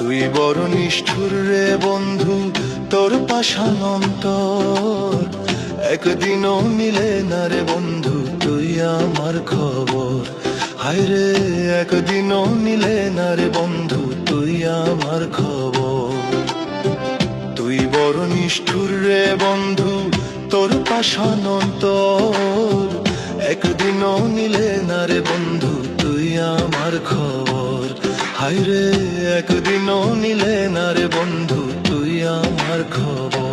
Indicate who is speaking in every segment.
Speaker 1: তুই বড় নিষ্ঠুর রে বন্ধু, তোর পাষাণ অন্তর একদিনও মিলে না রে বন্ধু তুই আমার খবর। হায় রে একদিনও মিলে না রে বন্ধু তুই আমার খবর। তুই বড় নিষ্ঠুর রে বন্ধু, তোর পাষাণ অন্তর একদিনও মিলে না রে বন্ধু তুই আমার খবর। হায় রে একদিনও মিলে না রে বন্ধু তুই আমার খবর।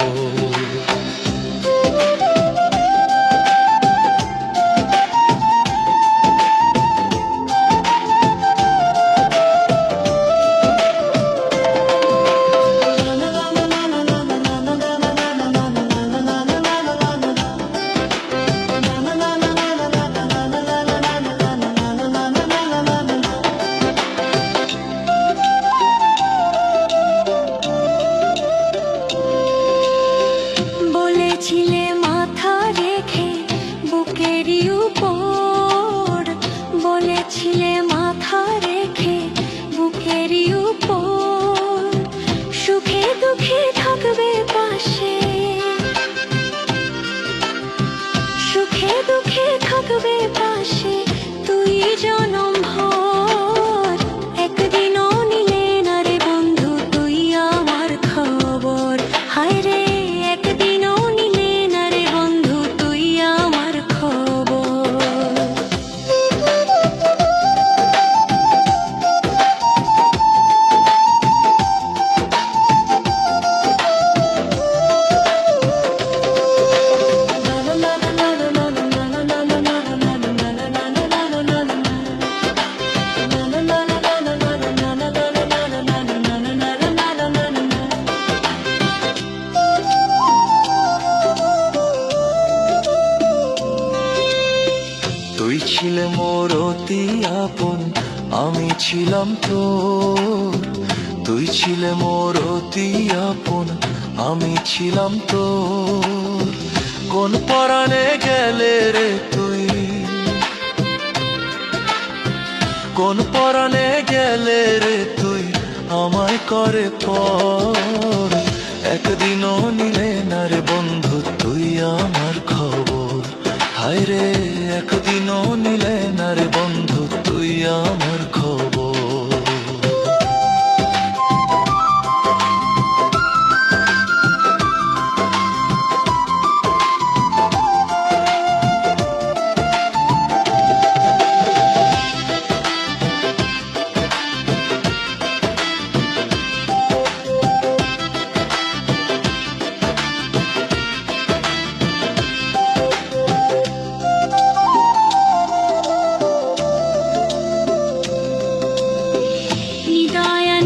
Speaker 2: বলেছিলে মাথা রেখে বুকেরই উপর, বলেছিলে মাথা রেখে বুকেরই উপর, সুখে দুঃখে থাকবে পাশে, সুখে দুঃখে থাকবে পাশে তুই জনম ভর। একদিনও নিলে না রে বন্ধু তুই আমার খবর। হায় রে একদিনও নিলে না রে বন্ধু তুই আমার খবর।
Speaker 1: তুই ছিলে মোর অতি আপন, আমি ছিলাম তোর। তুই ছিলে মোর অতি আপন, আমি ছিলাম তোর। কোন পরাণে গেলে রে তুই, কোন পরাণে গেলে রে তুই আমায় করে পর। একদিনও নিলে না রে বন্ধু তুই আমার খবর। হায় রে একদিনও নিলে না রে বন্ধু তুই আমার খবর।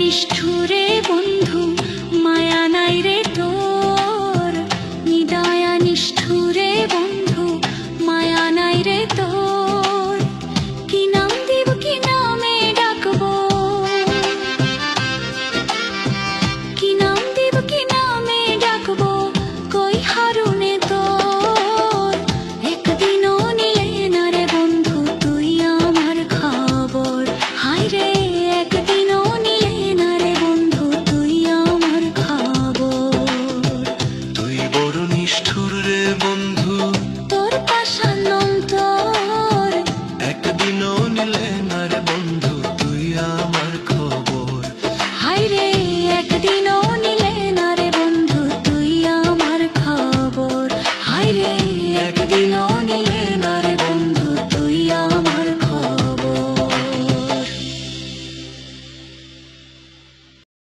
Speaker 2: নিষ্ঠুরে বন্ধু মায়া নাই রে তোর, নিদয়া নিষ্ঠুরে বন্ধু মায়া নাই রে তোর। কি নাম দিব কি নামে ডাকবো, কি নাম দিব কি নামে ডাকবো কই হারুনে তোর। একদিনও নিলে না রে বন্ধু তুই আমার খবর। হায় রে একদিনও নিলে না রে বন্ধু তুই আমার খবর।
Speaker 1: তুই বড় নিষ্ঠুর রে বন্ধু,
Speaker 2: তোর পাষাণ অন্তর
Speaker 1: একদিনও নিলে না রে বন্ধু তুই আমার খবর।
Speaker 2: হায় রে একদিনও নিলে না রে বন্ধু তুই আমার খবর। হায় রে একদিনও নিলে